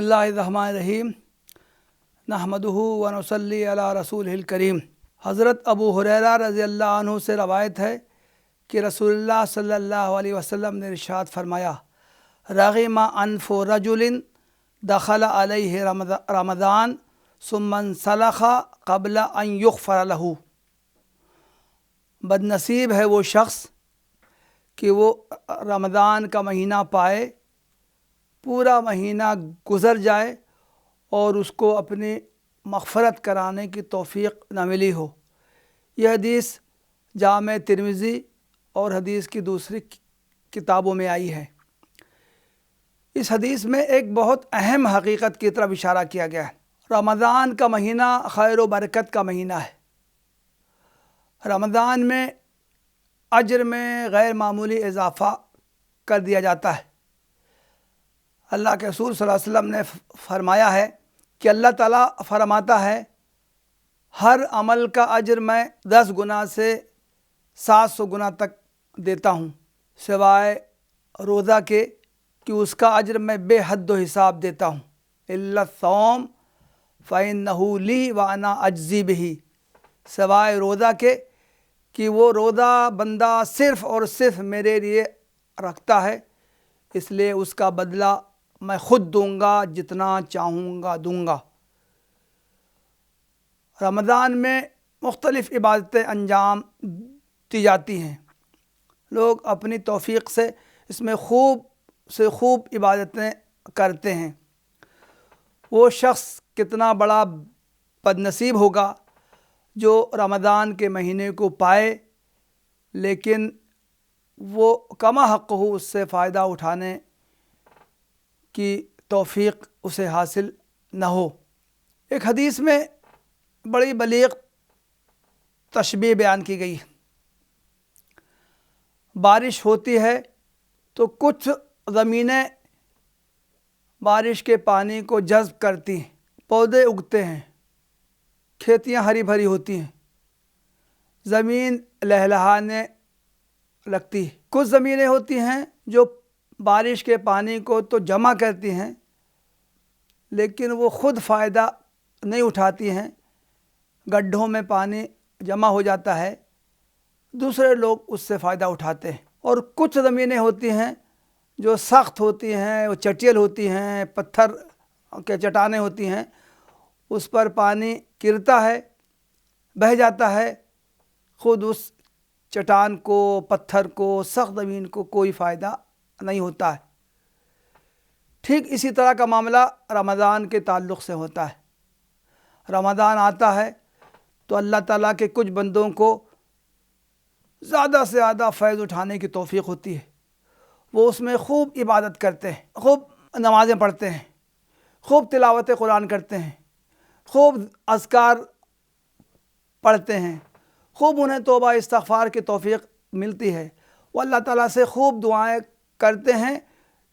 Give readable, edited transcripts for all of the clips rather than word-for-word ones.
बिस्मिल्लाहिर्रहमानिर्रहीम नहमदुहु व नसल्ली अला रसूलिल करीम। हज़रत अबू हुरैरा रज़ियल्लाहु अन्हु से रवायत है कि रसूलुल्लाह सल्लल्लाहु अलैहि वसल्लम ने इरशाद फरमाया, रग़िमा अनफ़ु रजुलिन दख़ल अलैहि रमज़ान सुम्मन सलख़ा क़ब्ल अन युग़फ़र लहू। बदनसीब है वो शख्स कि वो रमज़ान का महीना पाए, पूरा महीना गुज़र जाए और उसको अपनी मग़फ़रत कराने की तौफ़ीक़ न मिली हो। यह हदीस जामे तिर्मिज़ी और हदीस की दूसरी किताबों में आई है। इस हदीस में एक बहुत अहम हकीकत की तरफ इशारा किया गया है। रमज़ान का महीना खैर व बरकत का महीना है। रमज़ान में अज्र में गैर मामूली इजाफ़ा कर दिया जाता है। अल्लाह के रसूल सल्लल्लाहु अलैहि वसल्लम ने फरमाया है कि अल्लाह ताला फरमाता है, हर अमल का अज्र मैं 10 गुना से 700 गुना तक देता हूँ, सिवाय रोज़ा के कि उसका अज्र मैं बेहद हिसाब देता हूँ। इल्ला सौम फ़इन्नहु ली व अना अज्ज़ी बिही, सिवाय रोज़ा के कि वो रोज़ा बंदा सिर्फ़ और सिर्फ मेरे लिए रखता है, इसलिए उसका बदला मैं ख़ुद दूंगा, जितना चाहूँगा दूंगा। रमज़ान में मुख्तलिफ़ इबादतें अंजाम दी जाती हैं। लोग अपनी तौफ़ीक़ से इसमें खूब इबादतें करते हैं। वो शख्स कितना बड़ा बदनसीब होगा जो रमज़ान के महीने को पाए लेकिन वो कमा हक़ हो उससे फ़ायदा उठाने की तौफ़ीक़ उसे हासिल न हो। एक हदीस में बड़ी बलीग़ तशबीह बयान की गई। बारिश होती है तो कुछ ज़मीनें बारिश के पानी को जज़्ब करती हैं, पौधे उगते हैं, खेतियाँ हरी भरी होती हैं, ज़मीन लहलहाने लगती। कुछ ज़मीनें होती हैं जो बारिश के पानी को तो जमा करती हैं लेकिन वो ख़ुद फ़ायदा नहीं उठाती हैं, गड्ढों में पानी जमा हो जाता है, दूसरे लोग उससे फ़ायदा उठाते हैं। और कुछ ज़मीनें होती हैं जो सख्त होती हैं, वो चटियल होती हैं, पत्थर के चट्टानें होती हैं, उस पर पानी गिरता है, बह जाता है, ख़ुद उस चट्टान को, पत्थर को, सख्त ज़मीन को कोई फ़ायदा नहीं होता है। ठीक इसी तरह का मामला रमज़ान के ताल्लुक़ से होता है। रमज़ान आता है तो अल्लाह ताला के कुछ बंदों को ज़्यादा से ज़्यादा फ़ैज़ उठाने की तौफ़ीक़ होती है। वो उसमें खूब इबादत करते हैं, खूब नमाज़ें पढ़ते हैं, खूब तिलावत कुरान करते हैं, खूब अज़कार पढ़ते हैं, खूब उन्हें तौबा इस्तिग़फ़ार की तौफ़ीक़ मिलती है। वो अल्लाह ताला से खूब दुआएं करते हैं।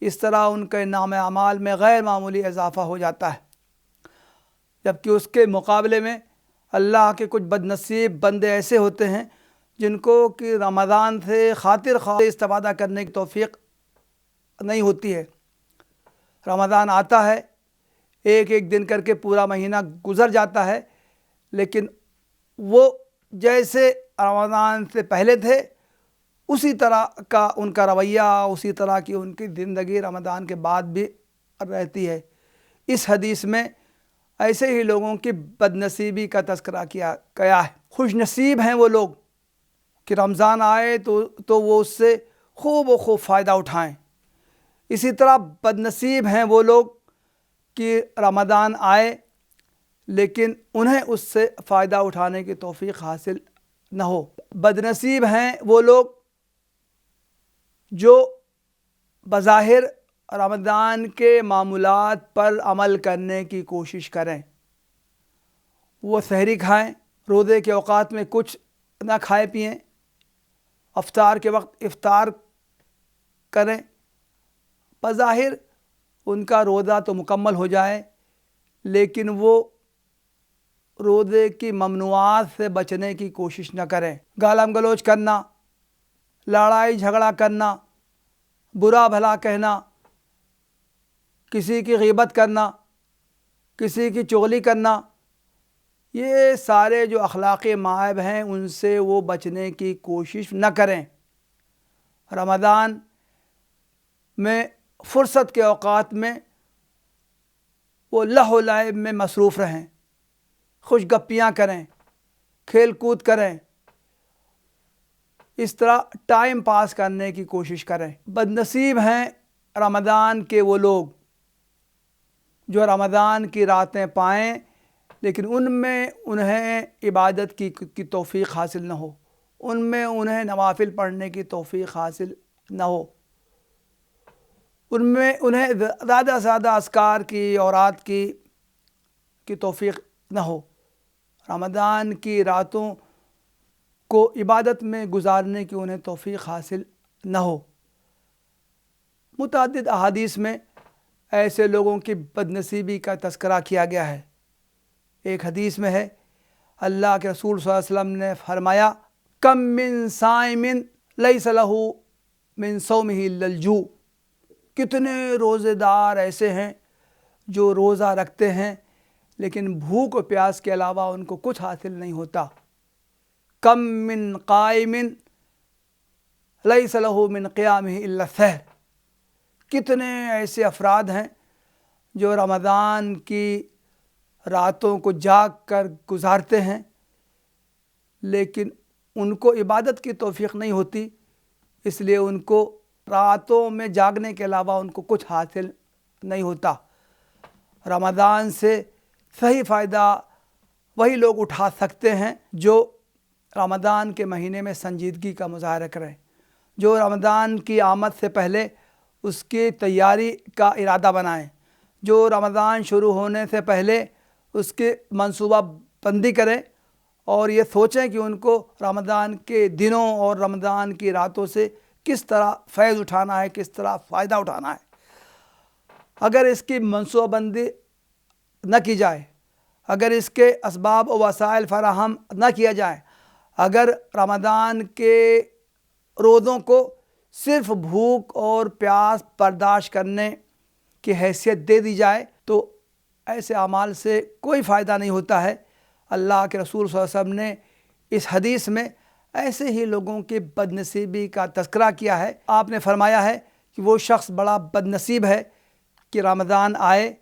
इस तरह उनके नाम अमाल में गैर मामूली इजाफ़ा हो जाता है। जबकि उसके मुकाबले में अल्लाह के कुछ बदनसीब बंदे ऐसे होते हैं जिनको कि रमज़ान से खातिर ख्वाह इस्तिफ़ादा करने की तौफ़ीक़ नहीं होती है। रमज़ान आता है, एक एक दिन करके पूरा महीना गुज़र जाता है, लेकिन वो जैसे रमज़ान से पहले थे उसी तरह का उनका रवैया, उसी तरह की उनकी ज़िंदगी रमज़ान के बाद भी रहती है। इस हदीस में ऐसे ही लोगों की बदनसीबी का तज़किरा किया गया है। खुश नसीब हैं वो लोग कि रमज़ान आए तो वो उससे खूब फ़ायदा उठाएं। इसी तरह बदनसीब हैं वो लोग कि रमज़ान आए लेकिन उन्हें उससे फ़ायदा उठाने की तौफ़ीक़ हासिल न हो। बदनसीब हैं वो लोग जो बज़ाहिर रमज़ान के मामूलात पर अमल करने की कोशिश करें। वो सहरी खाएं, रोज़े के औक़ात में कुछ ना खाए पिएं, इफ्तार के वक्त इफ्तार करें, बज़ाहिर उनका रोज़ा तो मुकम्मल हो जाए लेकिन वो रोज़े की ममनुआत से बचने की कोशिश न करें। गालम गलोच करना, लड़ाई झगड़ा करना, बुरा भला कहना, किसी की ग़ीबत करना, کسی کی چغلی کرنا، یہ سارے جو اخلاقی معائب ہیں ان سے وہ بچنے کی کوشش نہ کریں۔ رمضان میں فرصت کے اوقات میں وہ لہو و لعب میں مصروف رہیں، خوش گپیاں کریں، کھیل کود کریں، اس طرح ٹائم پاس کرنے کی کوشش کریں۔ بد نصیب ہیں رمضان کے وہ لوگ جو رمضان کی راتیں پائیں لیکن ان میں انہیں عبادت کی توفیق حاصل نہ ہو، ان میں انہیں نوافل پڑھنے کی توفیق حاصل نہ ہو، ان میں انہیں زیادہ سے زیادہ اذکار کی اوراد کی توفیق نہ ہو، رمضان کی راتوں کو عبادت میں گزارنے کی انہیں توفیق حاصل نہ ہو۔ متعدد احادیث میں ایسے لوگوں کی بد نصیبی کا تذکرہ کیا گیا ہے۔ ایک حدیث میں ہے، اللہ کے رسول صلی اللہ علیہ وسلم نے فرمایا، کم من صائم لیس لہ من صومہ الا الجوع، کتنے روزے دار ایسے ہیں جو روزہ رکھتے ہیں لیکن بھوک و پیاس کے علاوہ ان کو کچھ حاصل نہیں ہوتا۔ کم من قائم لیس لہ من قیامہ الا السحر، کتنے ایسے افراد ہیں جو رمضان کی راتوں کو جاگ کر گزارتے ہیں لیکن ان کو عبادت کی توفیق نہیں ہوتی، اس لیے ان کو راتوں میں جاگنے کے علاوہ ان کو کچھ حاصل نہیں ہوتا۔ رمضان سے صحیح فائدہ وہی لوگ اٹھا سکتے ہیں جو رمضان کے مہینے میں سنجیدگی کا مظاہرہ کریں، جو رمضان کی آمد سے پہلے اس کی تیاری کا ارادہ بنائیں، جو رمضان شروع ہونے سے پہلے اس کی منصوبہ بندی کریں اور یہ سوچیں کہ ان کو رمضان کے دنوں اور رمضان کی راتوں سے کس طرح فیض اٹھانا ہے، کس طرح فائدہ اٹھانا ہے۔ اگر اس کی منصوبہ بندی نہ کی جائے، اگر اس کے اسباب و وسائل فراہم نہ کیا جائے، اگر رمضان کے روزوں کو صرف بھوک اور پیاس برداشت کرنے کی حیثیت دے دی جائے تو ایسے اعمال سے کوئی فائدہ نہیں ہوتا ہے۔ اللہ کے رسول صلی اللہ علیہ وسلم نے اس حدیث میں ایسے ہی لوگوں کی بد نصیبی کا تذکرہ کیا ہے۔ آپ نے فرمایا ہے کہ وہ شخص بڑا بد نصیب ہے کہ رمضان آئے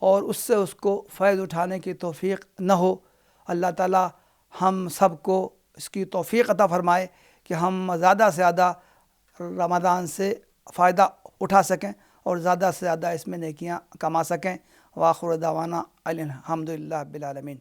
اور اس سے اس کو فیض اٹھانے کی توفیق نہ ہو۔ اللہ تعالی ہم سب کو اس کی توفیق عطا فرمائے کہ ہم زیادہ سے زیادہ رمضان سے فائدہ اٹھا سکیں اور زیادہ سے زیادہ اس میں نیکیاں کما سکیں۔ وآخر دعوانا الحمد للہ رب العالمین۔